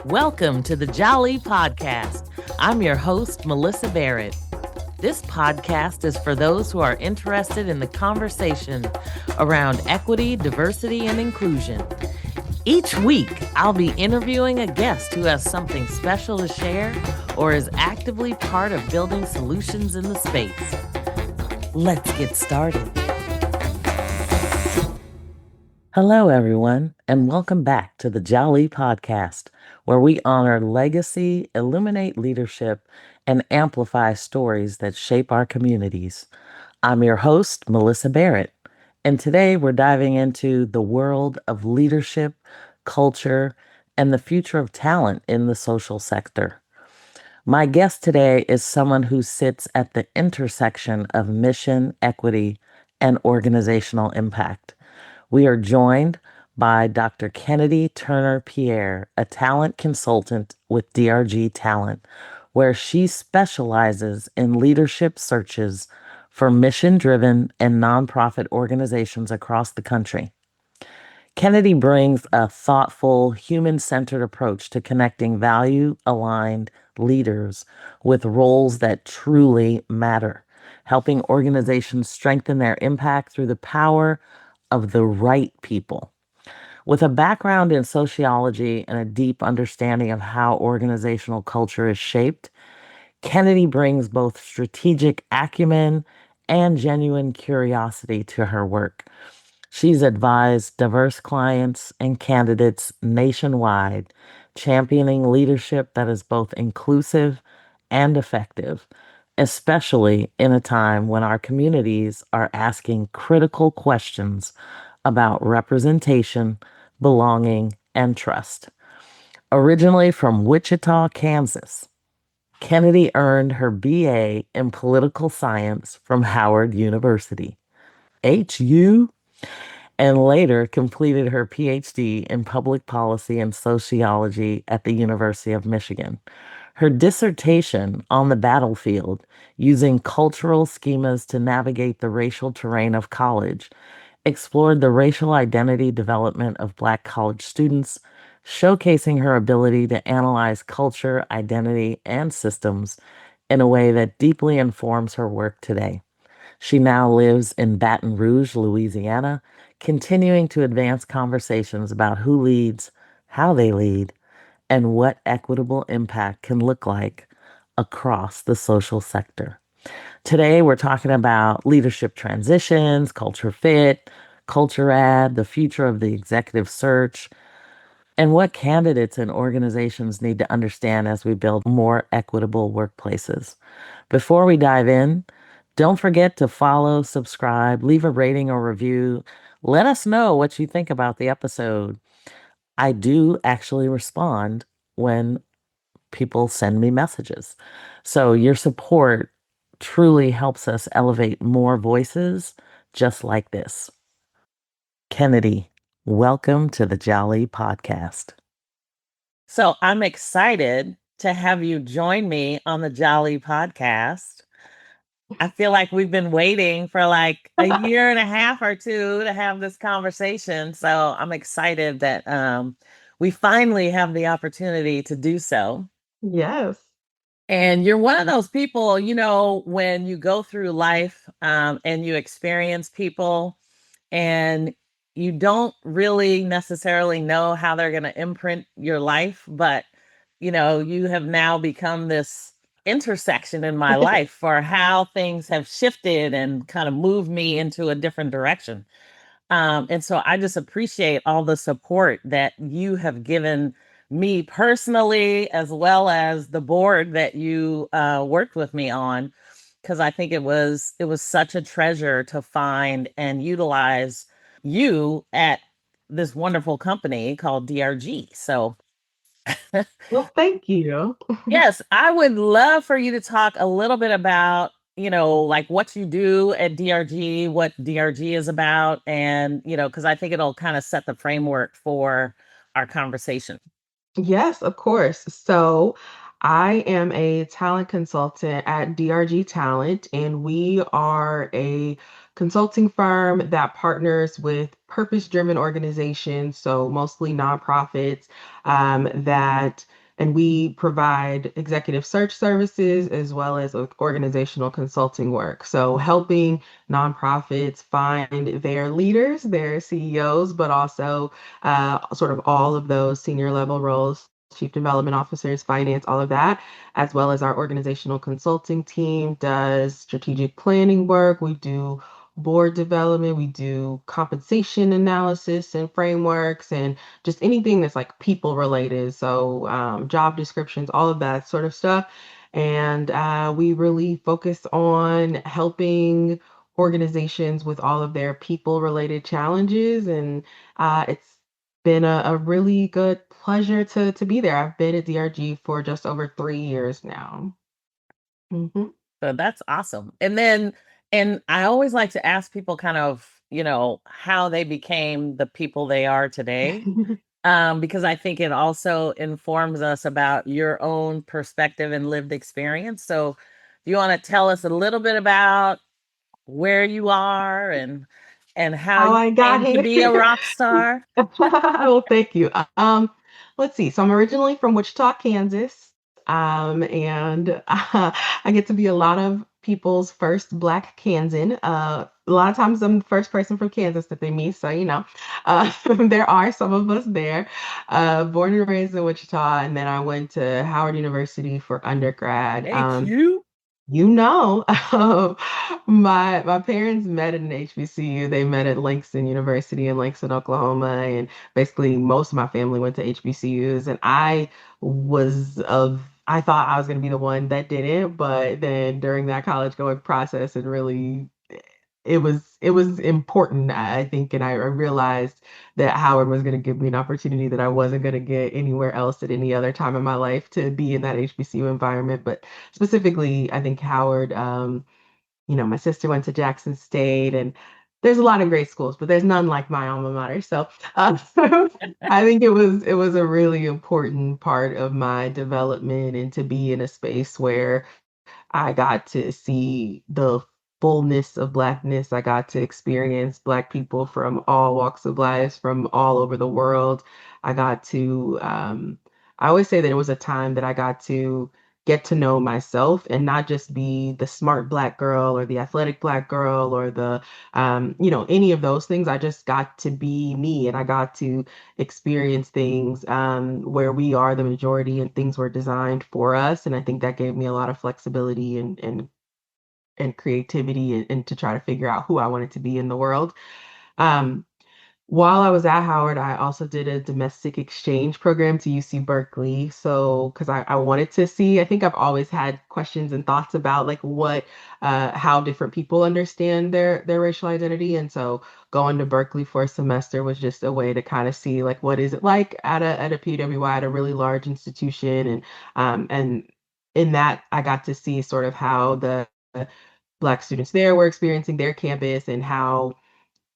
Welcome to the Jali Podcast. I'm your host, Melyssa Barrett. This podcast is for those who are interested in the conversation around equity, diversity, and inclusion. Each week, I'll be interviewing a guest who has something special to share or is actively part of building solutions in the space. Let's get started. Hello, everyone, and welcome back to the Jali Podcast, where we honor legacy, illuminate leadership, and amplify stories that shape our communities. I'm your host, Melyssa Barrett, and today we're diving into the world of leadership, culture, and the future of talent in the social sector. My guest today is someone who sits at the intersection of mission, equity, and organizational impact. We are joined by Dr. Kennedy Turner-Pierre, a talent consultant with DRG Talent, where she specializes in leadership searches for mission-driven and nonprofit organizations across the country. Kennedy brings a thoughtful, human-centered approach to connecting value-aligned leaders with roles that truly matter, helping organizations strengthen their impact through the power of the right people. With a background in sociology and a deep understanding of how organizational culture is shaped, Kennedy brings both strategic acumen and genuine curiosity to her work. She's advised diverse clients and candidates nationwide, championing leadership that is both inclusive and effective, especially in a time when our communities are asking critical questions about representation, belonging, and trust. Originally from Wichita, Kansas, Kennedy earned her BA in political science from Howard University, HU, and later completed her Ph.D. in public policy and sociology at the University of Michigan. Her dissertation, On the Battlefield, using cultural schemas to navigate the racial terrain of college, explored the racial identity development of Black college students, showcasing her ability to analyze culture, identity, and systems in a way that deeply informs her work today. She now lives in Baton Rouge, Louisiana, continuing to advance conversations about who leads, how they lead, and what equitable impact can look like across the social sector. Today, we're talking about leadership transitions, culture fit, culture ad, the future of the executive search, and what candidates and organizations need to understand as we build more equitable workplaces. Before we dive in, don't forget to follow, subscribe, leave a rating or review. Let us know what you think about the episode. I do actually respond when people send me messages. So your support truly helps us elevate more voices just like this. Kennedy, welcome to the Jali Podcast. So I'm excited to have you join me on the Jali Podcast. I feel like we've been waiting for like a year and a half or two to have this conversation. So I'm excited that we finally have the opportunity to do so. Yes. And you're one of those people, when you go through life and you experience people and you don't really necessarily know how they're going to imprint your life, but, you have now become this intersection in my life for how things have shifted and kind of moved me into a different direction. And so I just appreciate all the support that you have given me personally, as well as the board that you worked with me on, because I think it was such a treasure to find and utilize you at this wonderful company called DRG. So Well, thank you. yes, I would love for you to talk a little bit about, like what you do at DRG, what DRG is about, and, because I think it'll kind of set the framework for our conversation. Yes, of course. So I am a talent consultant at DRG Talent, and we are a consulting firm that partners with purpose-driven organizations, so mostly nonprofits, that and we provide executive search services as well as organizational consulting work. So helping nonprofits find their leaders, their CEOs, but also sort of all of those senior level roles, chief development officers, finance, all of that, as well as our organizational consulting team does strategic planning work. We do board development, we do compensation analysis and frameworks, and just anything that's like people related. So, job descriptions, all of that sort of stuff. And we really focus on helping organizations with all of their people related challenges. And it's been a really good pleasure to be there. I've been at DRG for just over 3 years now. Hmm. So that's awesome. And I always like to ask people kind of, how they became the people they are today. Because I think it also informs us about your own perspective and lived experience. So, do you want to tell us a little bit about where you are and how How you I got came to be a here. rock star? Well, thank you. Let's see. So I'm originally from Wichita, Kansas, and I get to be a lot of people's first Black Kansan. A lot of times I'm the first person from Kansas that they meet, so there are some of us there. Born and raised in Wichita, and then I went to Howard University for undergrad. AQ? You know, my parents met at an HBCU. They met at Langston University in Langston, Oklahoma, and basically most of my family went to HBCUs. And I thought I was going to be the one that didn't, but then during that college going process, it was important, I think, and I realized that Howard was going to give me an opportunity that I wasn't going to get anywhere else at any other time in my life to be in that HBCU environment. But specifically, I think Howard, my sister went to Jackson State, and there's a lot of great schools, but there's none like my alma mater. So I think it was a really important part of my development and to be in a space where I got to see the fullness of Blackness. I got to experience Black people from all walks of life, from all over the world. I got to, I always say that it was a time that I got to get to know myself and not just be the smart Black girl or the athletic Black girl or any of those things. I just got to be me and I got to experience things where we are the majority and things were designed for us. And I think that gave me a lot of flexibility and creativity and to try to figure out who I wanted to be in the world. Um, while I was at Howard, I also did a domestic exchange program to UC Berkeley. So, because I wanted to see, I think I've always had questions and thoughts about like how different people understand their racial identity. And so going to Berkeley for a semester was just a way to kind of see like what is it like at a PWI, at a really large institution. And in that, I got to see sort of how the Black students there were experiencing their campus and how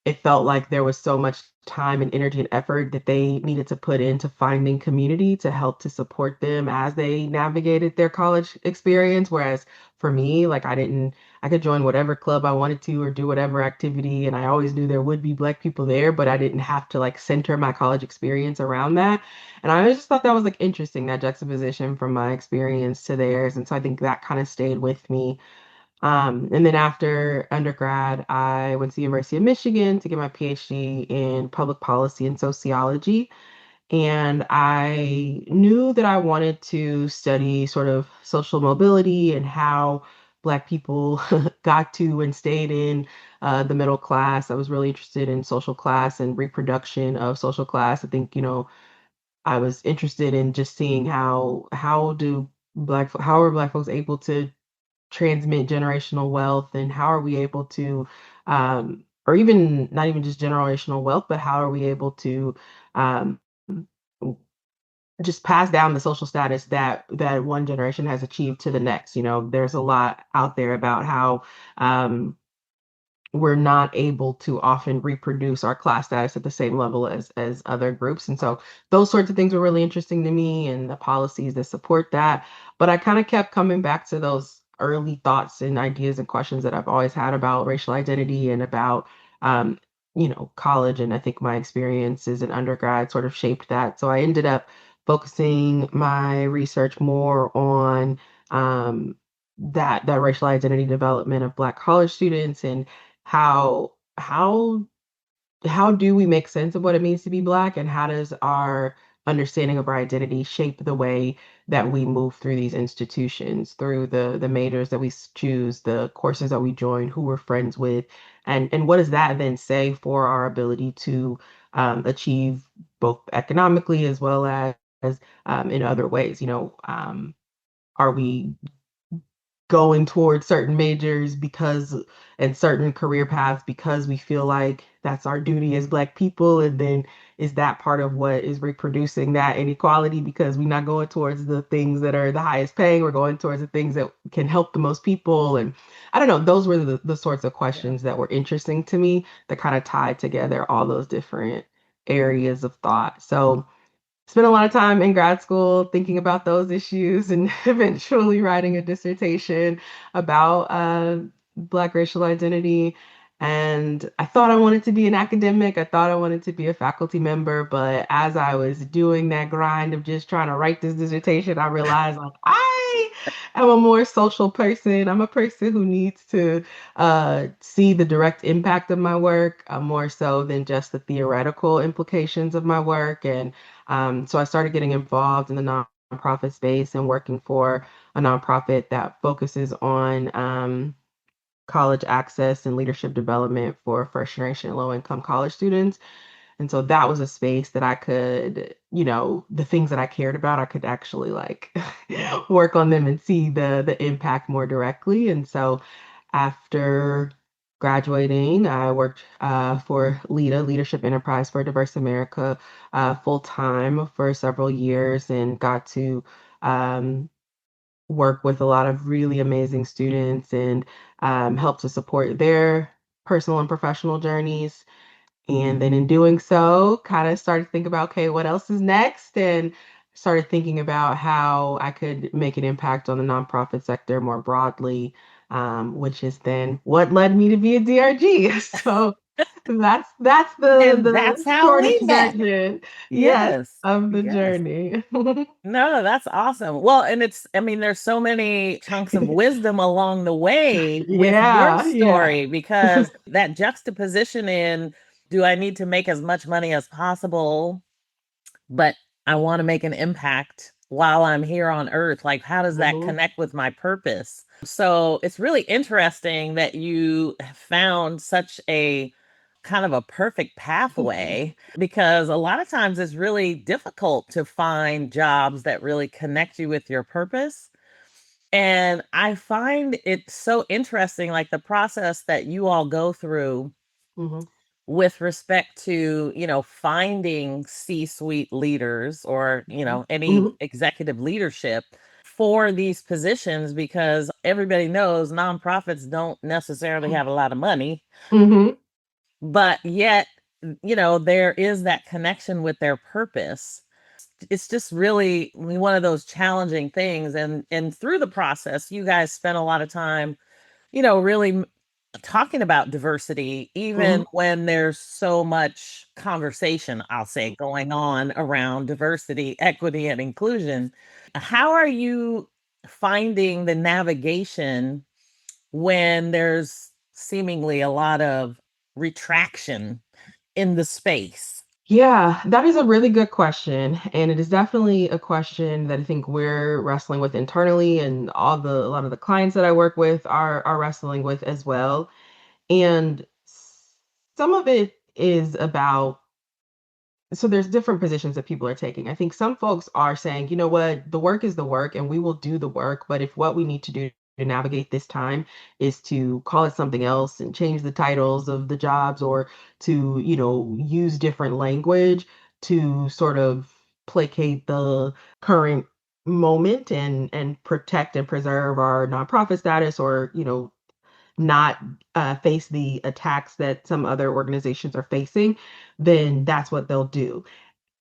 it felt like there was so much time and energy and effort that they needed to put into finding community to help to support them as they navigated their college experience. Whereas for me, like I could join whatever club I wanted to or do whatever activity. And I always knew there would be Black people there, but I didn't have to like center my college experience around that. And I always just thought that was like interesting, that juxtaposition from my experience to theirs. And so I think that kind of stayed with me. And then after undergrad, I went to the University of Michigan to get my PhD in public policy and sociology. And I knew that I wanted to study sort of social mobility and how Black people got to and stayed in the middle class. I was really interested in social class and reproduction of social class. I think, I was interested in just seeing how are Black folks able to transmit generational wealth and how are we able to or even not even just generational wealth, but how are we able to um, just pass down the social status that one generation has achieved to the next. There's a lot out there about how we're not able to often reproduce our class status at the same level as other groups. And so those sorts of things were really interesting to me and the policies that support that. But I kind of kept coming back to those early thoughts and ideas and questions that I've always had about racial identity and about, um, college. And I think my experience as an undergrad sort of shaped that. So I ended up focusing my research more on that racial identity development of Black college students and how do we make sense of what it means to be Black, and how does our understanding of our identity shape the way that we move through these institutions, through the majors that we choose, the courses that we join, who we're friends with, and what does that then say for our ability to achieve both economically as well as in other ways? Are we going towards certain majors because and certain career paths because we feel like that's our duty as Black people, and then is that part of what is reproducing that inequality because we're not going towards the things that are the highest paying, we're going towards the things that can help the most people. And I don't know, those were the sorts of Yeah. questions that were interesting to me that kind of tied together all those different areas of thought. So spent a lot of time in grad school thinking about those issues and eventually writing a dissertation about Black racial identity. And I thought I wanted to be an academic. I thought I wanted to be a faculty member. But as I was doing that grind of just trying to write this dissertation, I realized like I am a more social person. I'm a person who needs to see the direct impact of my work more so than just the theoretical implications of my work. And so I started getting involved in the nonprofit space and working for a nonprofit that focuses on college access and leadership development for first generation low income college students. And so that was a space that I could, the things that I cared about, I could actually like work on them and see the impact more directly. And so after graduating, I worked for LEADA, Leadership Enterprise for Diverse America, full time for several years and got to um, work with a lot of really amazing students and help to support their personal and professional journeys. And then in doing so, kind of started to think about, okay, what else is next? And started thinking about how I could make an impact on the nonprofit sector more broadly, which is then what led me to be a DRG. So that's And the that's how we shortest met. version, yes, Yes. of the Yes. journey. No, that's awesome. Well, and I mean, there's so many chunks of wisdom along the way with your Yeah, yeah. story because that juxtaposition in do I need to make as much money as possible, but I want to make an impact while I'm here on earth. Like, how does that Mhm, connect with my purpose? So it's really interesting that you found such a kind of a perfect pathway because a lot of times it's really difficult to find jobs that really connect you with your purpose. And I find it so interesting, like the process that you all go through mhm, with respect to, finding C-suite leaders or, any mhm, executive leadership for these positions because everybody knows nonprofits don't necessarily have a lot of money, mhm. but yet, there is that connection with their purpose. It's just really one of those challenging things. And through the process, you guys spent a lot of time, really talking about diversity, even Mhm. when there's so much conversation, I'll say, going on around diversity, equity, and inclusion. How are you finding the navigation when there's seemingly a lot of retraction in the space? Yeah, that is a really good question. And it is definitely a question that I think we're wrestling with internally, and a lot of the clients that I work with are wrestling with as well. And some of it is about so there's different positions that people are taking. I think some folks are saying, you know what, the work is the work and we will do the work, but if what we need to do to navigate this time is to call it something else and change the titles of the jobs or to, use different language to sort of placate the current moment and protect and preserve our nonprofit status or, not face the attacks that some other organizations are facing, then that's what they'll do.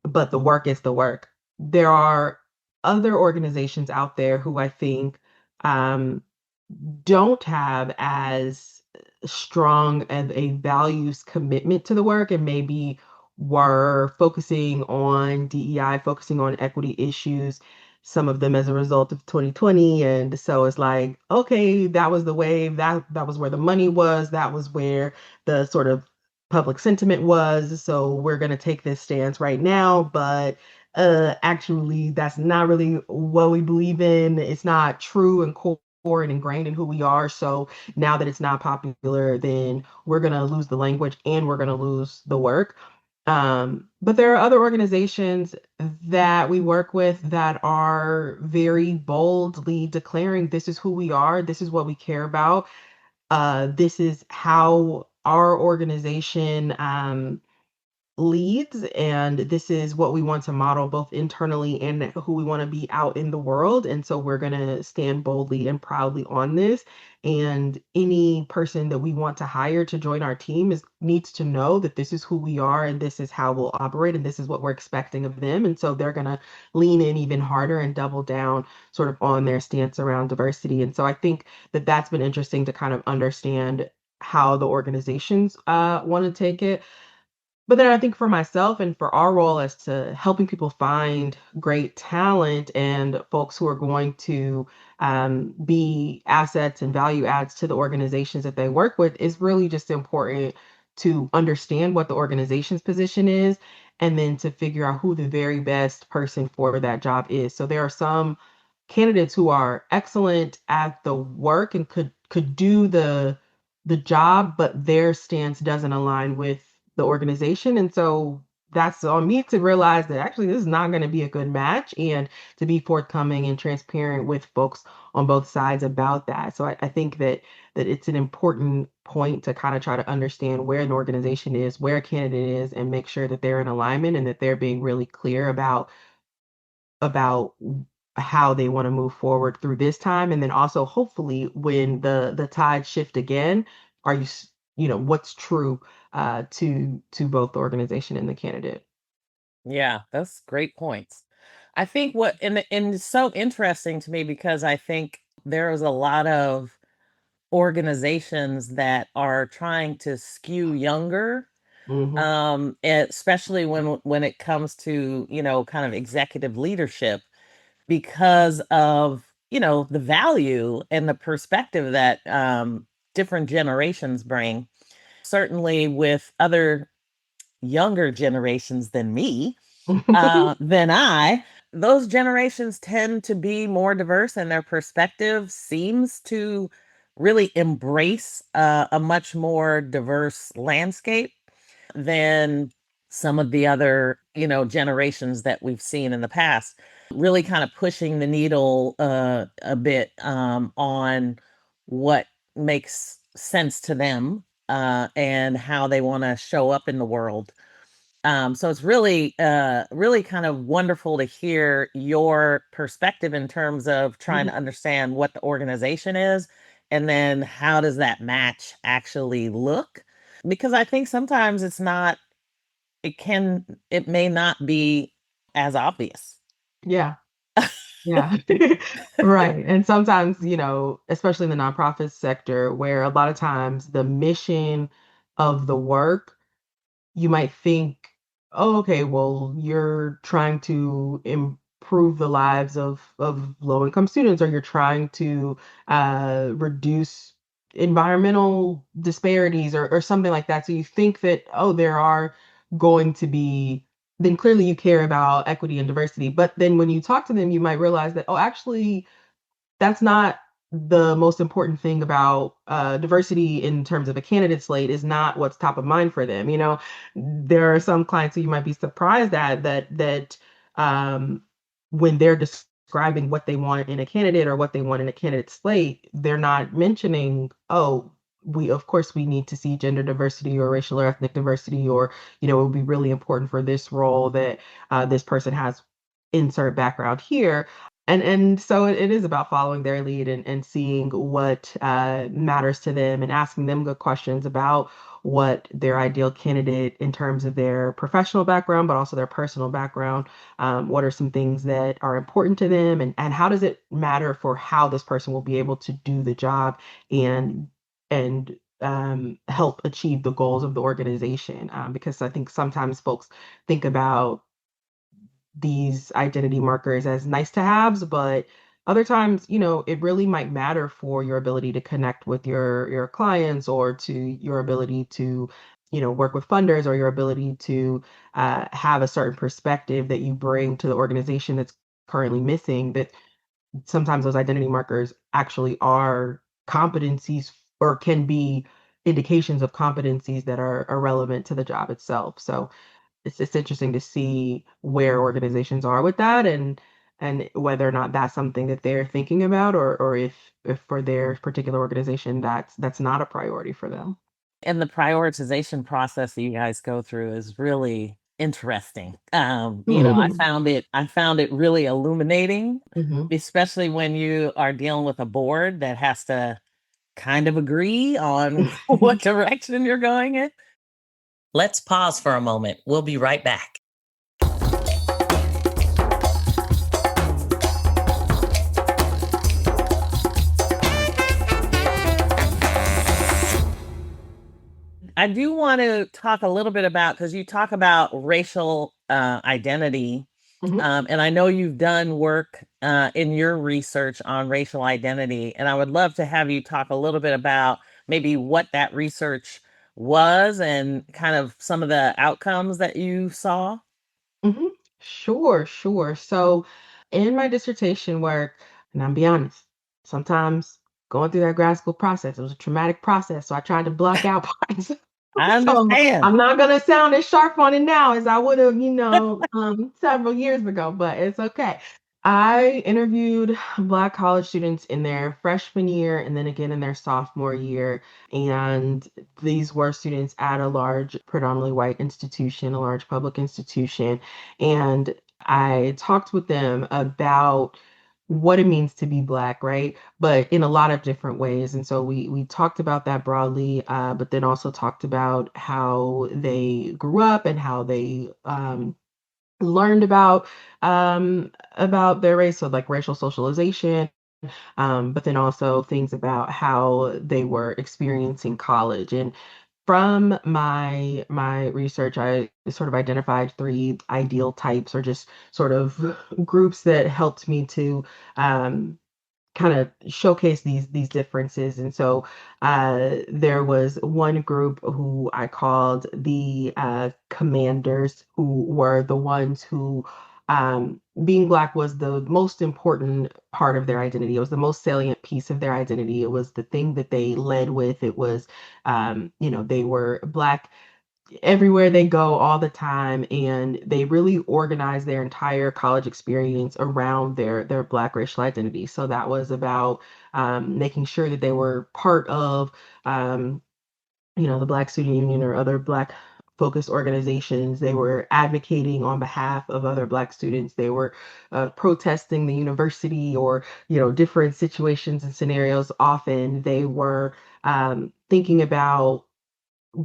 But the work is the work. There are other organizations out there who I think don't have as strong of a values commitment to the work and maybe were focusing on DEI, focusing on equity issues, some of them as a result of 2020. And so it's like, okay, that was the wave, that was where the money was, that was where the sort of public sentiment was. So we're going to take this stance right now, but actually that's not really what we believe in. It's not true and core and ingrained in who we are. So now that it's not popular, then we're going to lose the language and we're going to lose the work. But there are other organizations that we work with that are very boldly declaring this is who we are, this is what we care about, this is how our organization leads, and this is what we want to model both internally and who we want to be out in the world. And so we're going to stand boldly and proudly on this. And any person that we want to hire to join our team needs to know that this is who we are and this is how we'll operate and this is what we're expecting of them. And so they're going to lean in even harder and double down sort of on their stance around diversity. And so I think that that's been interesting to kind of understand how the organizations want to take it. But then I think for myself and for our role as to helping people find great talent and folks who are going to be assets and value adds to the organizations that they work with is really just important to understand what the organization's position is and then to figure out who the very best person for that job is. So there are some candidates who are excellent at the work and could do the job, but their stance doesn't align with the organization. And so that's on me to realize that actually this is not going to be a good match and to be forthcoming and transparent with folks on both sides about that. So I think that it's an important point to kind of try to understand where an organization is, where a candidate is, and make sure that they're in alignment and that they're being really clear about how they want to move forward through this time. And then also hopefully when the tide shift again, are you what's true to both the organization and the candidate. Yeah, that's great points. I think and it's so interesting to me because I think there is a lot of organizations that are trying to skew younger, Hmm. especially when it comes to, kind of executive leadership because of, the value and the perspective that different generations bring. Certainly with other younger generations than me, than I, those generations tend to be more diverse and their perspective seems to really embrace a much more diverse landscape than some of the other, generations that we've seen in the past, really kind of pushing the needle a bit on what makes sense to them and how they want to show up in the world. So it's really kind of wonderful to hear your perspective in terms of trying to understand what the organization is and then how does that match actually look? Because I think sometimes it may not be as obvious. Yeah. Yeah. Right. And sometimes, especially in the nonprofit sector, where a lot of times the mission of the work you might think, oh, okay, well, you're trying to improve the lives of low income students, or you're trying to reduce environmental disparities or something like that. So you think that, oh, there are going to be, then clearly you care about equity and diversity. But then when you talk to them, you might realize that, oh, actually, that's not the most important thing about diversity in terms of a candidate slate is not what's top of mind for them. There are some clients who you might be surprised at that when they're describing what they want in a candidate or what they want in a candidate slate, they're not mentioning, oh, we of course we need to see gender diversity or racial or ethnic diversity, or it would be really important for this role that this person has insert background here. And so it is about following their lead and seeing what matters to them and asking them good questions about what their ideal candidate in terms of their professional background, but also their personal background. What are some things that are important to them, and how does it matter for how this person will be able to do the job and help achieve the goals of the organization? Because I think sometimes folks think about these identity markers as nice to haves, but other times, it really might matter for your ability to connect with your clients, or to your ability to, work with funders, or your ability to have a certain perspective that you bring to the organization that's currently missing. That sometimes those identity markers actually are competencies, or can be indications of competencies that are relevant to the job itself. So it's interesting to see where organizations are with that, and whether or not that's something that they're thinking about, or if for their particular organization that's not a priority for them. And the prioritization process that you guys go through is really interesting. I found it really illuminating, Mhm. especially when you are dealing with a board that has to kind of agree on what direction you're going in. Let's pause for a moment. We'll be right back. I do want to talk a little bit about, because you talk about racial identity, Mhm. and I know you've done work in your research on racial identity, and I would love to have you talk a little bit about maybe what that research was and kind of some of the outcomes that you saw. Mhm. Sure, sure. So in my dissertation work, and I'll be honest, sometimes going through that grad school process, it was a traumatic process. So I tried to block out parts. I So understand. I'm not gonna sound as sharp on it now as I would have, several years ago, but it's okay. I interviewed Black college students in their freshman year and then again in their sophomore year. And these were students at a large, predominantly white institution, a large public institution. And I talked with them about what it means to be Black, right? But in a lot of different ways. And so we talked about that broadly, but then also talked about how they grew up and how they learned about their race, so like racial socialization, but then also things about how they were experiencing college. And from my research, I sort of identified three ideal types, or just sort of groups that helped me to um, kind of showcase these differences. And so there was one group who I called the commanders, who were the ones who being Black was the most important part of their identity. It was the most salient piece of their identity. It was the thing that they led with. It was, they were Black everywhere they go all the time, and they really organize their entire college experience around their Black racial identity. So that was about making sure that they were part of um, the Black Student Union or other Black focused organizations. They were advocating on behalf of other Black students. They were protesting the university, or different situations and scenarios. Often they were thinking about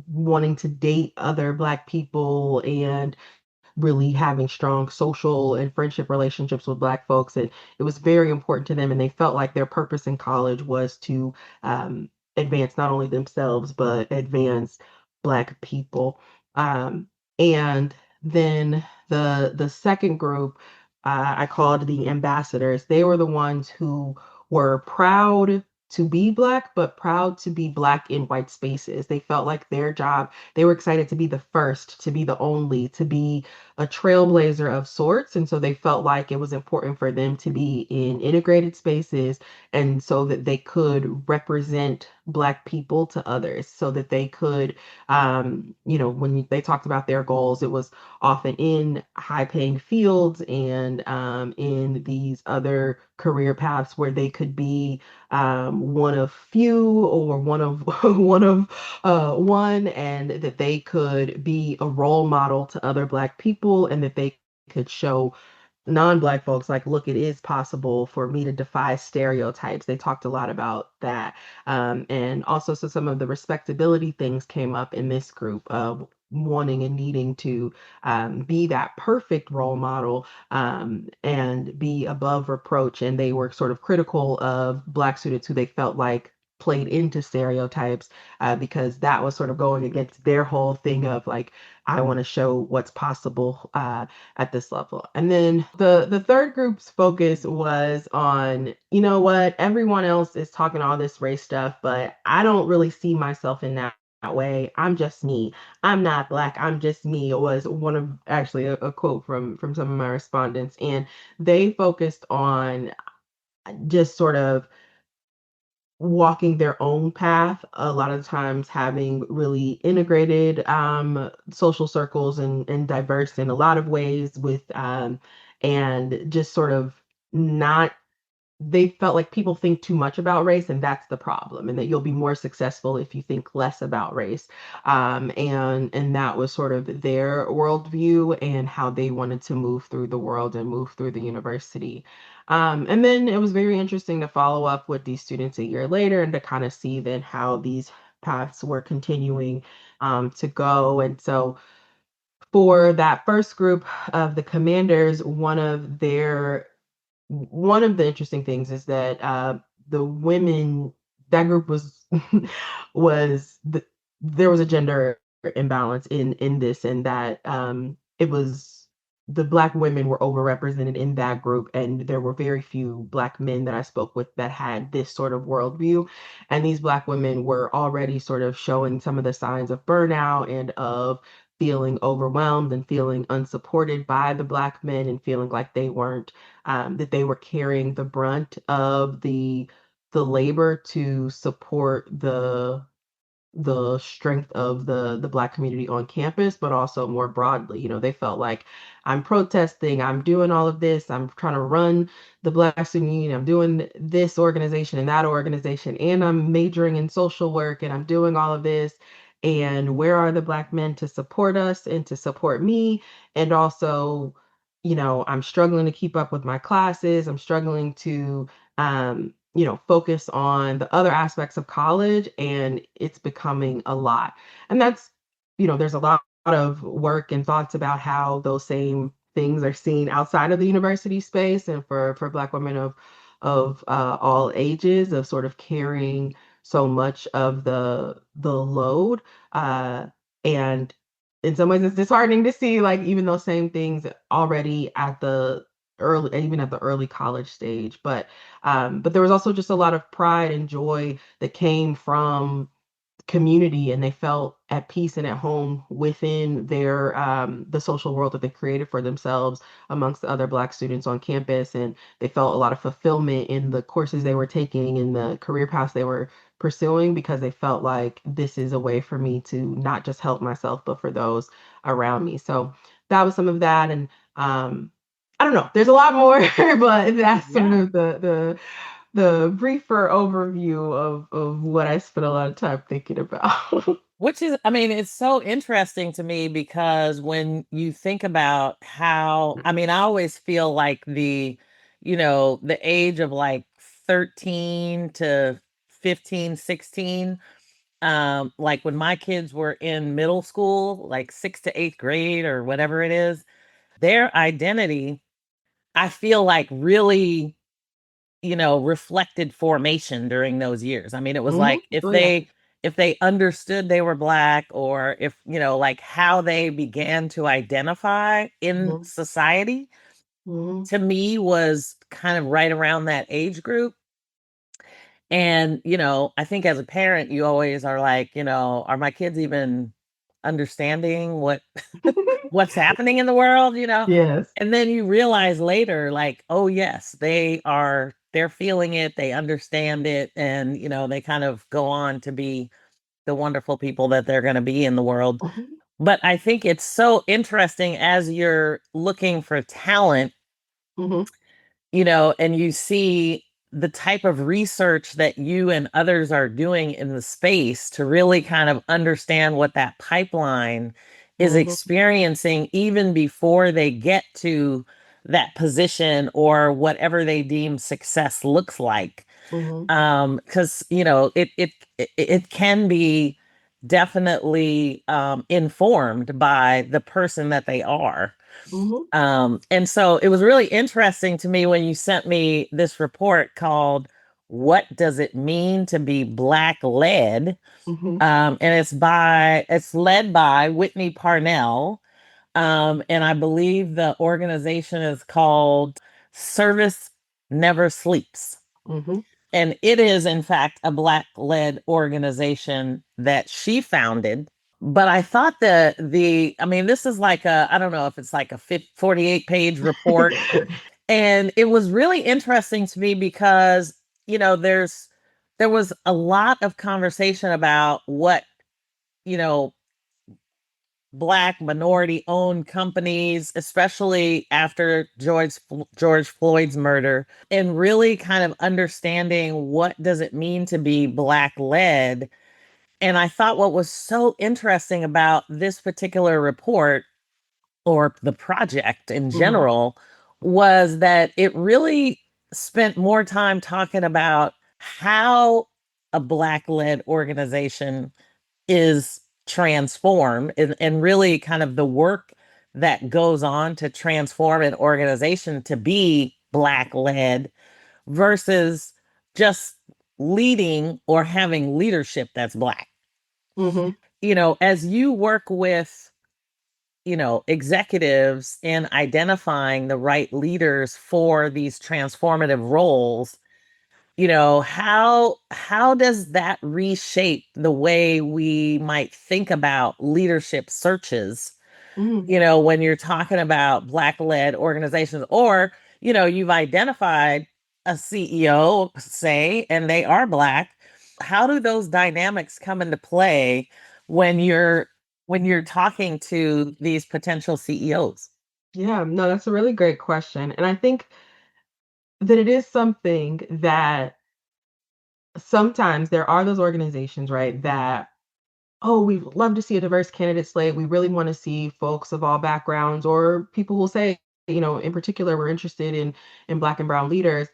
wanting to date other Black people, and really having strong social and friendship relationships with Black folks. And it was very important to them. And they felt like their purpose in college was to advance not only themselves, but advance Black people. Um, and then the second group, I called the ambassadors. They were the ones who were proud to be Black, but proud to be Black in white spaces. They felt like their job, they were excited to be the first, to be the only, to be a trailblazer of sorts. And so they felt like it was important for them to be in integrated spaces, and so that they could represent Black people to others, so that they could, when they talked about their goals, it was often in high paying fields, and in these other career paths where they could be one of few, or one of one, and that they could be a role model to other Black people, and that they could show non-Black folks, like, look, it is possible for me to defy stereotypes. They talked a lot about that. And also, so some of the respectability things came up in this group of wanting and needing to be that perfect role model and be above reproach. And they were sort of critical of Black students who they felt like played into stereotypes because that was sort of going against their whole thing of like, I want to show what's possible at this level. And then the third group's focus was on, you know what, everyone else is talking all this race stuff, but I don't really see myself in that way. I'm just me. I'm not Black. I'm just me. It was one of actually a quote from some of my respondents, and they focused on just sort of walking their own path, a lot of times having really integrated social circles and diverse in a lot of ways with and just sort of not they felt like people think too much about race, and that's the problem, and that you'll be more successful if you think less about race. And that was sort of their worldview and how they wanted to move through the world and move through the university. And then it was very interesting to follow up with these students a year later and to kind of see then how these paths were continuing to go. And so for that first group of the commanders, one of the interesting things is that the women that group was there was a gender imbalance in this, and that it was the Black women were overrepresented in that group, and there were very few Black men that I spoke with that had this sort of worldview. And these Black women were already sort of showing some of the signs of burnout and of feeling overwhelmed and feeling unsupported by the Black men and feeling like they weren't that they were carrying the brunt of the labor to support the strength of the Black community on campus, but also more broadly. You know, they felt like I'm protesting, I'm doing all of this, I'm trying to run the Black Student Union, I'm doing this organization and that organization, and I'm majoring in social work and I'm doing all of this. And where are the Black men to support us and to support me? And also, you know, I'm struggling to keep up with my classes. I'm struggling to focus on the other aspects of college, and it's becoming a lot. And that's, there's a lot of work and thoughts about how those same things are seen outside of the university space and for Black women of all ages of sort of carrying so much of the load. And in some ways it's disheartening to see like even those same things already at the even at the early college stage. But there was also just a lot of pride and joy that came from community, and they felt at peace and at home within their the social world that they created for themselves amongst the other Black students on campus. And they felt a lot of fulfillment in the courses they were taking and the career paths they were pursuing, because they felt like this is a way for me to not just help myself but for those around me. So that was some of that. And I don't know, there's a lot more, but that's sort Yeah. of the briefer overview of what I spent a lot of time thinking about. Which is, I mean, it's so interesting to me because when you think about how, I mean, I always feel like the age of like 13 to 15, 16, like when my kids were in middle school, like sixth to eighth grade or whatever it is, their identity, I feel like really reflected formation during those years. I mean, it was Hmm. like if Oh yeah. they understood they were Black, or if, like how they began to identify in Hmm. society, Hmm. to me was kind of right around that age group. And, I think as a parent, you always are like, are my kids even understanding what's happening in the world, Yes. and then you realize later, like, oh yes, they're feeling it, they understand it, and they kind of go on to be the wonderful people that they're going to be in the world. Hmm. But I think it's so interesting as you're looking for talent, Hmm. and you see the type of research that you and others are doing in the space to really kind of understand what that pipeline is Hmm. experiencing even before they get to that position or whatever they deem success looks like. Mm-hmm. Because it can be definitely informed by the person that they are. Mm-hmm. And so it was really interesting to me when you sent me this report called "What Does It Mean to Be Black Led?" Mm-hmm. And it's led by Whitney Parnell. And I believe the organization is called Service Never Sleeps. Mm-hmm. And it is, in fact, a Black led organization that she founded. But I thought I mean, this is like I don't know if it's like a 48-page report. And it was really interesting to me because, you know, there was a lot of conversation about what, you know, Black minority owned companies, especially after George Floyd's murder, and really kind of understanding what does it mean to be Black led. And I thought what was so interesting about this particular report or the project in Mm-hmm. general was that it really spent more time talking about how a Black led organization is transformed and really kind of the work that goes on to transform an organization to be Black led versus just leading or having leadership that's Black. Mm-hmm. You know, as you work with, you know, executives in identifying the right leaders for these transformative roles, you know, how does that reshape the way we might think about leadership searches, Mm-hmm. you know, when you're talking about Black led organizations, or, you know, you've identified a CEO, say, and they are Black. How do those dynamics come into play when you're talking to these potential CEOs? Yeah, no, that's a really great question. And I think that it is something that sometimes there are those organizations, right, that, oh, we love to see a diverse candidate slate. We really want to see folks of all backgrounds, or people will say, in particular, we're interested in Black and Brown leaders.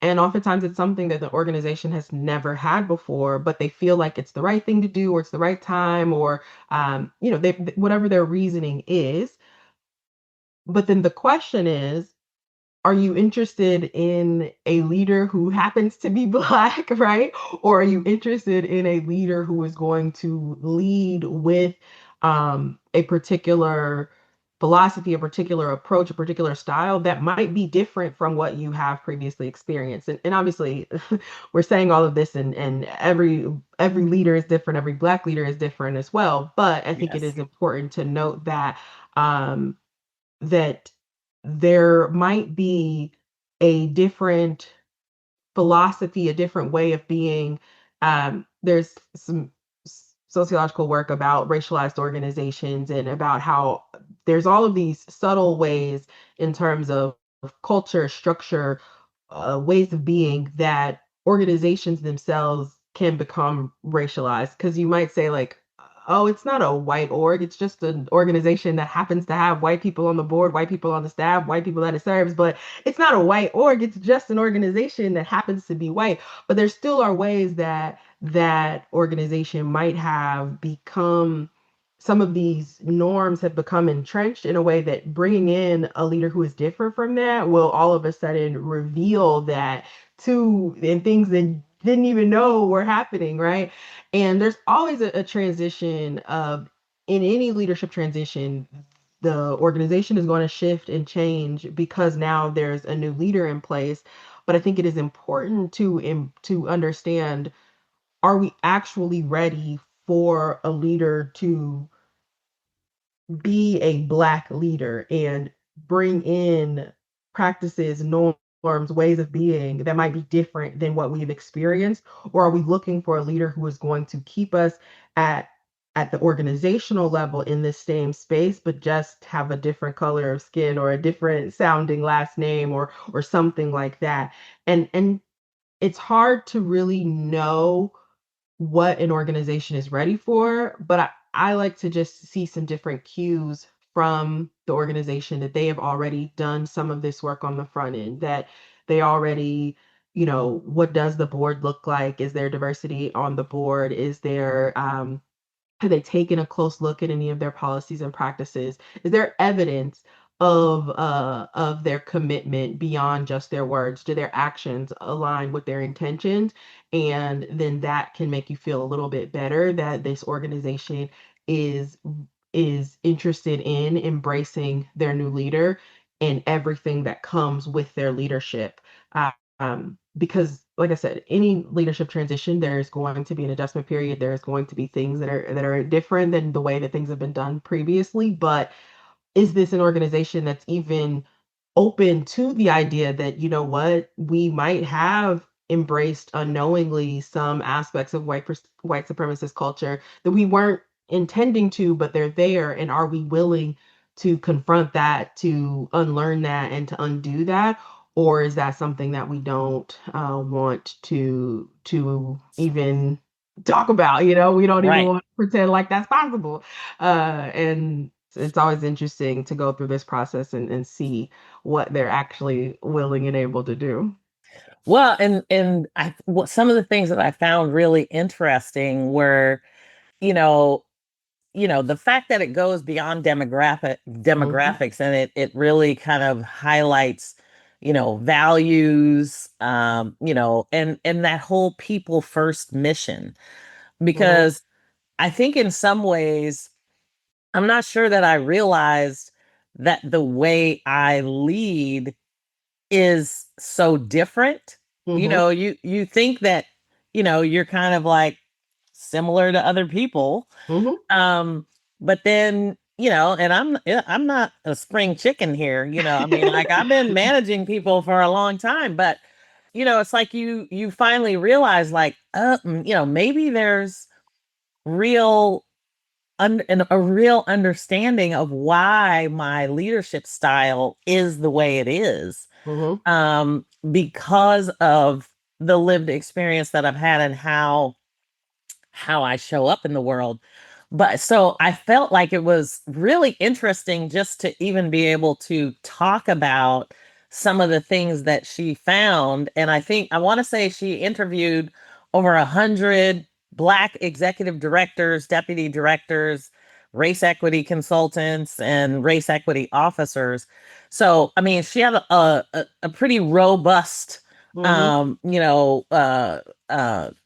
And oftentimes it's something that the organization has never had before, but they feel like it's the right thing to do, or it's the right time, or whatever their reasoning is. But then the question is, are you interested in a leader who happens to be Black, right? Or are you interested in a leader who is going to lead with a particular philosophy, a particular approach, a particular style that might be different from what you have previously experienced? And obviously, we're saying all of this, and every leader is different, every Black leader is different as well. But I think it Yes. is important to note um, that there might be a different philosophy, a different way of being. There's some sociological work about racialized organizations and about how there's all of these subtle ways in terms of culture, structure, ways of being that organizations themselves can become racialized. Because you might say, like, oh, it's not a white org, it's just an organization that happens to have white people on the board, white people on the staff, white people that it serves, but it's not a white org, it's just an organization that happens to be white. But there still are ways that that organization might have become, some of these norms have become entrenched in a way that bringing in a leader who is different from that will all of a sudden reveal that to, and things that didn't even know were happening, right? And there's always a transition of, in any leadership transition, the organization is going to shift and change because now there's a new leader in place. But I think it is important to understand, are we actually ready for a leader to be a Black leader and bring in practices, norms, ways of being that might be different than what we've experienced? Or are we looking for a leader who is going to keep us at the organizational level in this same space, but just have a different color of skin or a different sounding last name, or something like that? And it's hard to really know what an organization is ready for, but I like to just see some different cues from the organization that they have already done some of this work on the front end, that they already, what does the board look like? Is there diversity on the board? Is there, have they taken a close look at any of their policies and practices? Is there evidence of their commitment beyond just their words? Do their actions align with their intentions? And then that can make you feel a little bit better that this organization is is interested in embracing their new leader and everything that comes with their leadership. Because like I said, any leadership transition, there's going to be an adjustment period. There's going to be things that are different than the way that things have been done previously. But is this an organization that's even open to the idea that, you know what, we might have embraced unknowingly some aspects of white supremacist culture that we weren't intending to, but they're there, and are we willing to confront that, to unlearn that, and to undo that? Or is that something that we don't want to even talk about? We don't even Right. want to pretend like that's possible. And it's always interesting to go through this process and see what they're actually willing and able to do. Well, and some of the things that I found really interesting were, you know, the fact that it goes beyond Hmm. demographics, and it really kind of highlights, values, and that whole people first mission. Hmm. Because I think in some ways, I'm not sure that I realized that the way I lead is so different. Hmm. You think that, you're kind of like similar to other people. Hmm. Um, but then, and I'm not a spring chicken here, I mean, like I've been managing people for a long time, but it's like you finally realize like, maybe there's real and a real understanding of why my leadership style is the way it is, Hmm. because of the lived experience that I've had and how I show up in the world. But so I felt like it was really interesting just to even be able to talk about some of the things that she found. And I want to say she interviewed over 100 Black executive directors, deputy directors, race equity consultants, and race equity officers. So, I mean, she had a pretty robust, Hmm. um, you know, uh,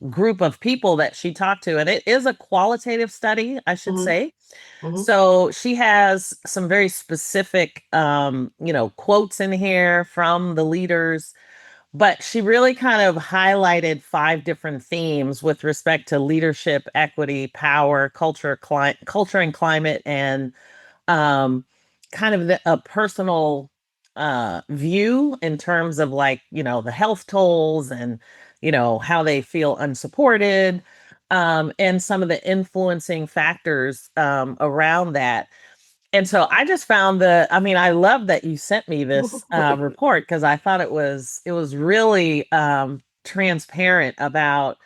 group of people that she talked to, and it is a qualitative study, I should Hmm. say. Hmm. So she has some very specific, quotes in here from the leaders, but she really kind of highlighted 5 different themes with respect to leadership, equity, power, culture and climate, and um, kind of a personal view in terms of like, the health tolls and, how they feel unsupported, and some of the influencing factors around that. And so I just found I mean, I love that you sent me this report because I thought it was really transparent about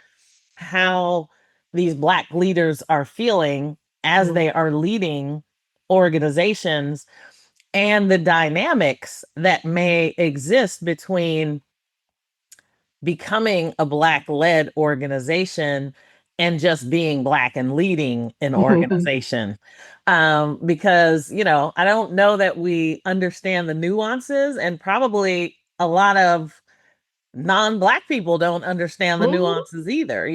how these Black leaders are feeling as Hmm. they are leading organizations, and the dynamics that may exist between becoming a Black led organization and just being Black and leading an organization. Because, I don't know that we understand the nuances, and probably a lot of non-Black people don't understand the Hmm. nuances either.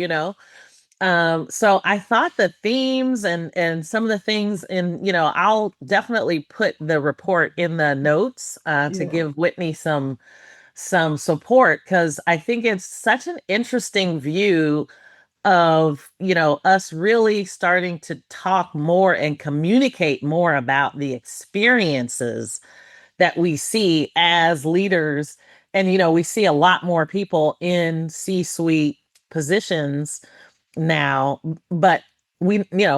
So I thought the themes and some of the things I'll definitely put the report in the notes to Yeah. give Whitney some support, because I think it's such an interesting view of us really starting to talk more and communicate more about the experiences that we see as leaders. And we see a lot more people in C-suite positions now, but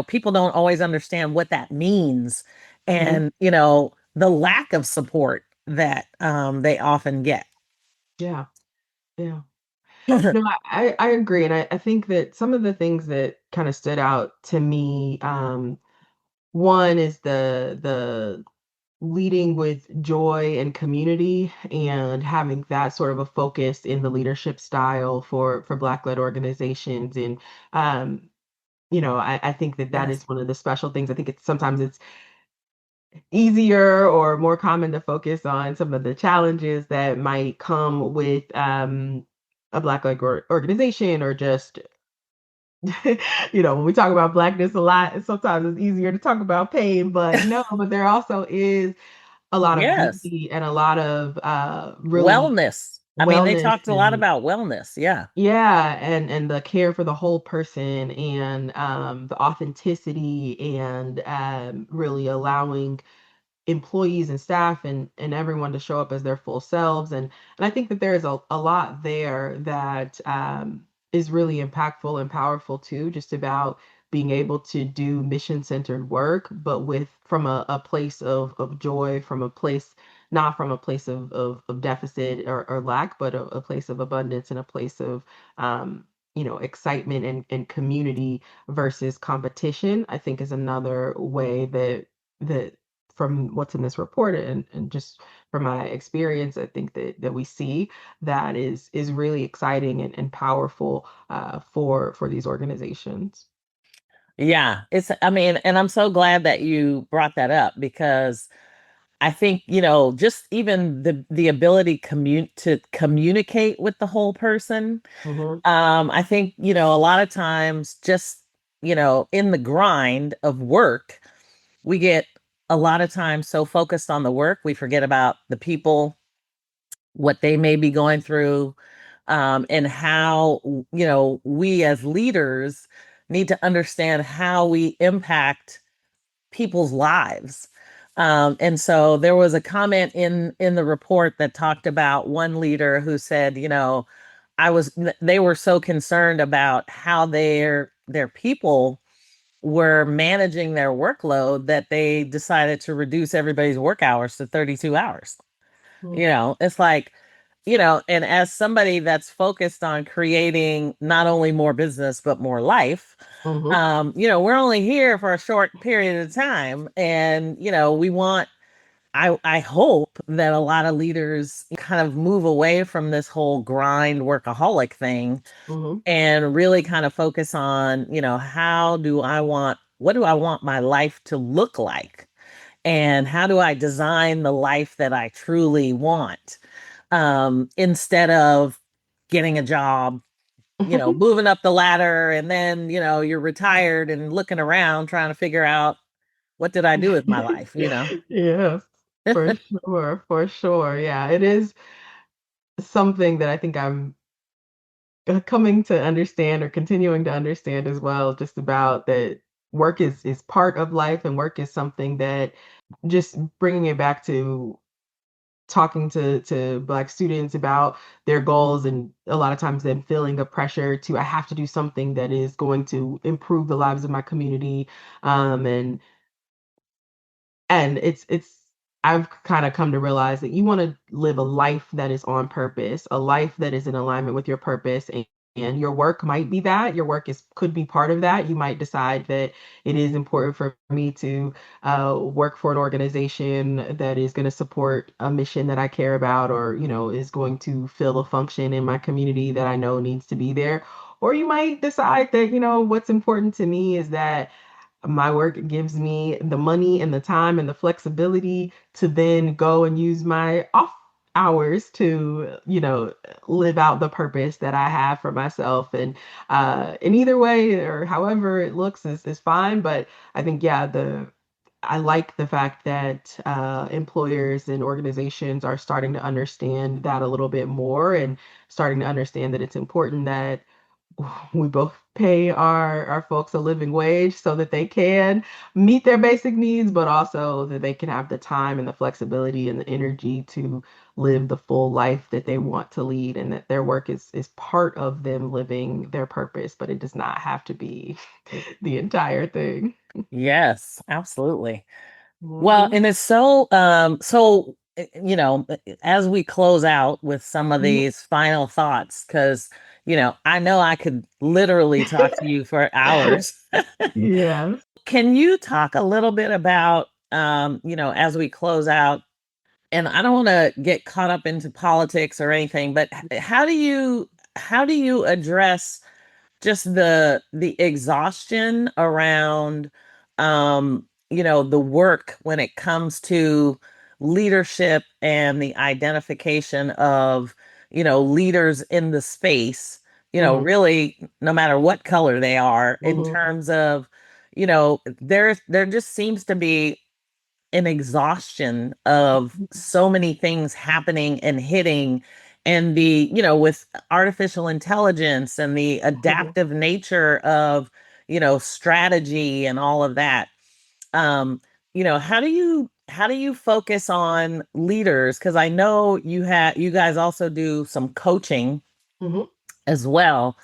people don't always understand what that means, Hmm. and the lack of support that they often get. Yeah. Yeah. No, I agree. And I think that some of the things that kind of stood out to me, one is the leading with joy and community and having that sort of a focus in the leadership style for Black-led organizations. And I think that that Yes. is one of the special things. I think it's sometimes it's easier or more common to focus on some of the challenges that might come with a Black-led organization, or just when we talk about Blackness a lot, sometimes it's easier to talk about pain, but no, but there also is a lot of Yes. beauty and a lot of really Wellness. I mean, they wellness, talked a lot and about wellness. Yeah. yeah, and the care for the whole person, and the authenticity, and really allowing employees and staff and everyone to show up as their full selves. And I think that there is a lot there that is really impactful and powerful too, just about being able to do mission-centered work, but with from a place of joy, from a place not from a place of deficit or lack, but a place of abundance and a place of excitement and community versus competition. I think is another way that from what's in this report, and just from my experience, I think that we see that is really exciting and powerful for these organizations. Yeah. I mean, and I'm so glad that you brought that up because I think, just even the ability to communicate with the whole person. Hmm. I think, a lot of times just, in the grind of work, we get a lot of times so focused on the work, we forget about the people, what they may be going through, and how, we as leaders need to understand how we impact people's lives. And so there was a comment in the report that talked about one leader who said, they were so concerned about how their people were managing their workload that they decided to reduce everybody's work hours to 32 hours. It's like, and as somebody that's focused on creating not only more business but more life, Hmm. we're only here for a short period of time. And, we want, I hope that a lot of leaders kind of move away from this whole grind workaholic thing Hmm. and really kind of focus on, what do I want my life to look like? And how do I design the life that I truly want? Instead of getting a job, moving up the ladder, and then, you're retired and looking around trying to figure out what did I do with my life? Yes, for sure, for sure. Yeah, it is something that I think I'm coming to understand, or continuing to understand as well, just about that work is part of life, and work is something that, just bringing it back to talking to Black students about their goals, and a lot of times them feeling a pressure to, I have to do something that is going to improve the lives of my community, and it's I've kind of come to realize that you want to live a life that is on purpose, a life that is in alignment with your purpose, and your work might be that. Your work is could be part of that. You might decide that it is important for me to work for an organization that is going to support a mission that I care about, or is going to fill a function in my community that I know needs to be there. Or you might decide that, what's important to me is that my work gives me the money and the time and the flexibility to then go and use my off hours to, live out the purpose that I have for myself. And in either way, or however it looks, is fine. But I think, yeah, I like the fact that employers and organizations are starting to understand that a little bit more, and starting to understand that it's important that we both pay our folks a living wage so that they can meet their basic needs, but also that they can have the time and the flexibility and the energy to live the full life that they want to lead, and that their work is part of them living their purpose, but it does not have to be the entire thing. Yes, absolutely. Well, Hmm. and it's as we close out with some of Hmm. these final thoughts, because, I know I could literally talk to you for hours. Yes. can you talk a little bit about, as we close out, and I don't want to get caught up into politics or anything, but how do you address just the exhaustion around the work when it comes to leadership and the identification of leaders in the space, Hmm. really no matter what color they are, in Hmm. terms of there just seems to be an exhaustion of so many things happening and hitting, and with artificial intelligence and the Hmm. adaptive nature of strategy and all of that. um how do you focus on leaders, because I know you guys also do some coaching Hmm. as well.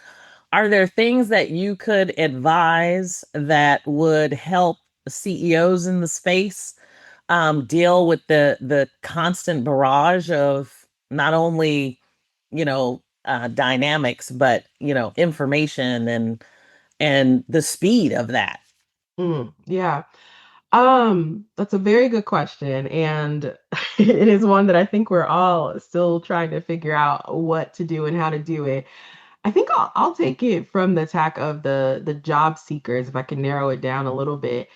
Are there things that you could advise that would help CEOs in the space deal with the constant barrage of not only dynamics, but information and the speed of that? Yeah. That's a very good question, and it is one that I think we're all still trying to figure out what to do and how to do it. I think I'll take it from the tack of the job seekers, if I can narrow it down a little bit,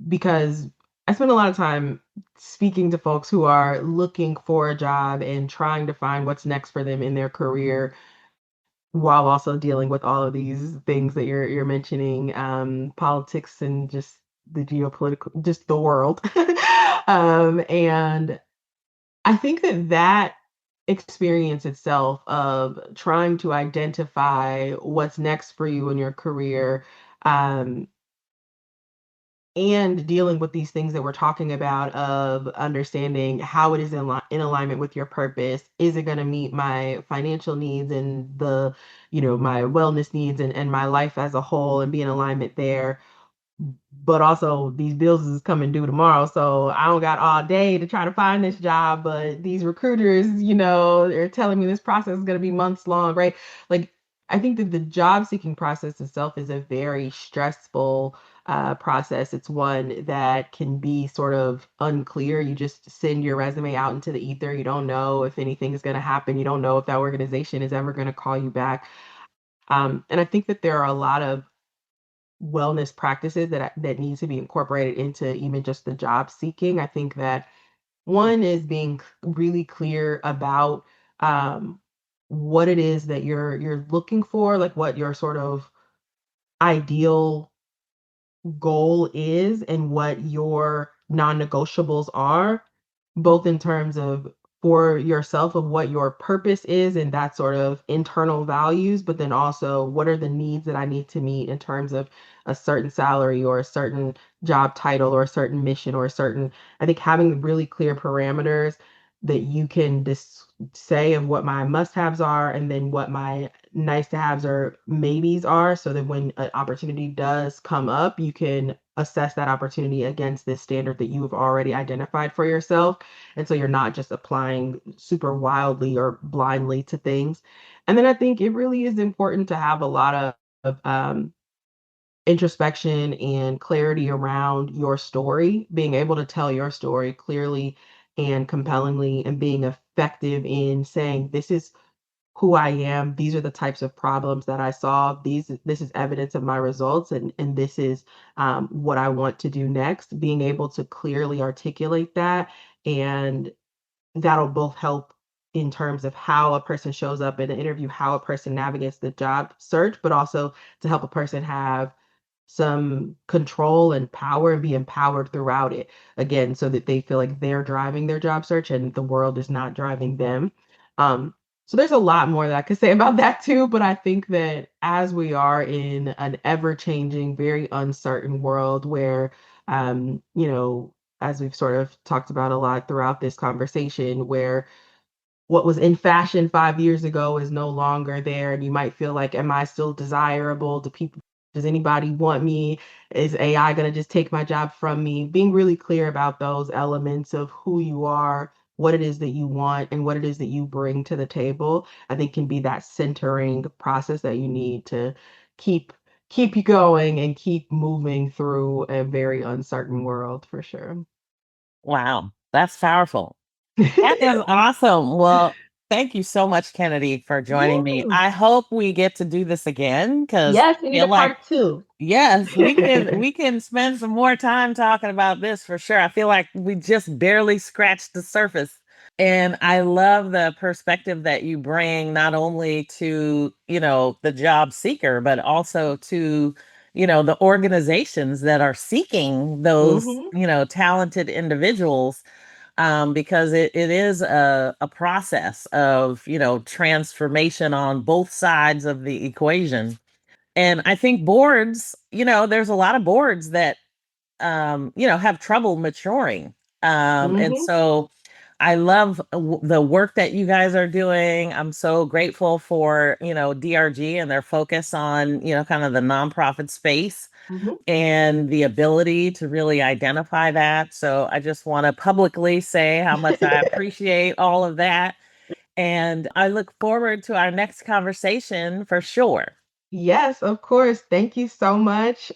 because I spend a lot of time speaking to folks who are looking for a job and trying to find what's next for them in their career, while also dealing with all of these things that you're mentioning, politics and just the geopolitical, just the world. And I think that experience itself of trying to identify what's next for you in your career, um, and dealing with these things that we're talking about, of understanding how it is in alignment with your purpose. Is it going to meet my financial needs and my wellness needs and my life as a whole, and be in alignment there? But also, these bills is coming due tomorrow, so I don't got all day to try to find this job. But these recruiters, they're telling me this process is going to be months long, right? Like, I think that the job seeking process itself is a very stressful process. It's one that can be sort of unclear. You just send your resume out into the ether. You don't know if anything is going to happen. You don't know if that organization is ever going to call you back. And I think that there are a lot of wellness practices that needs to be incorporated into even just the job seeking. I think that one is being really clear about um, what it is that you're looking for, like what your sort of ideal goal is and what your non-negotiables are, both in terms of for yourself of what your purpose is and that sort of internal values, but then also what are the needs that I need to meet in terms of a certain salary or a certain job title or a certain mission or a certain, I think having really clear parameters that you can just say of what my must-haves are and then what my nice to haves or maybes are, so that when an opportunity does come up, you can assess that opportunity against this standard that you have already identified for yourself. And so you're not just applying super wildly or blindly to things. And then I think it really is important to have a lot of introspection and clarity around your story, being able to tell your story clearly and compellingly, and being effective in saying, this is who I am. These are the types of problems that I solve. This is evidence of my results, and this is what I want to do next. Being able to clearly articulate that, and that'll both help in terms of how a person shows up in an interview, how a person navigates the job search, but also to help a person have some control and power and be empowered throughout it. Again, so that they feel like they're driving their job search and the world is not driving them. Um, so there's a lot more that I could say about that too, but I think that as we are in an ever-changing, very uncertain world where, as we've sort of talked about a lot throughout this conversation, where what was in fashion 5 years ago is no longer there. And you might feel like, am I still desirable? Does anybody want me? Is AI going to just take my job from me? Being really clear about those elements of who you are, what it is that you want, and what it is that you bring to the table, I think can be that centering process that you need to keep keep you going and keep moving through a very uncertain world for sure. Wow, that's powerful. That is awesome. Well, thank you so much, Kennedy, for joining me. Yeah. I hope we get to do this again because Yes, I we need feel a like part two. yes, we can spend some more time talking about this for sure. I feel like we just barely scratched the surface. And I love the perspective that you bring not only to, the job seeker, but also to, the organizations that are seeking those, Hmm. talented individuals, because it is a process of, transformation on both sides of the equation. And I think boards, there's a lot of boards that have trouble maturing. And Hmm. so I love the work that you guys are doing. I'm so grateful for, DRG and their focus on, kind of the nonprofit space Hmm. and the ability to really identify that. So I just want to publicly say how much I appreciate all of that. And I look forward to our next conversation for sure. Yes, of course. Thank you so much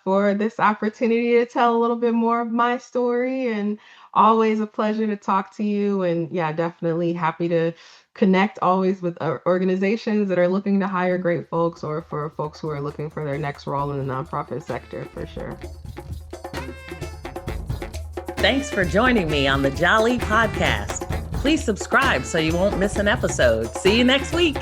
for this opportunity to tell a little bit more of my story. And always a pleasure to talk to you. And yeah, definitely happy to connect always with organizations that are looking to hire great folks or for folks who are looking for their next role in the nonprofit sector for sure. Thanks for joining me on the Jali Podcast. Please subscribe so you won't miss an episode. See you next week.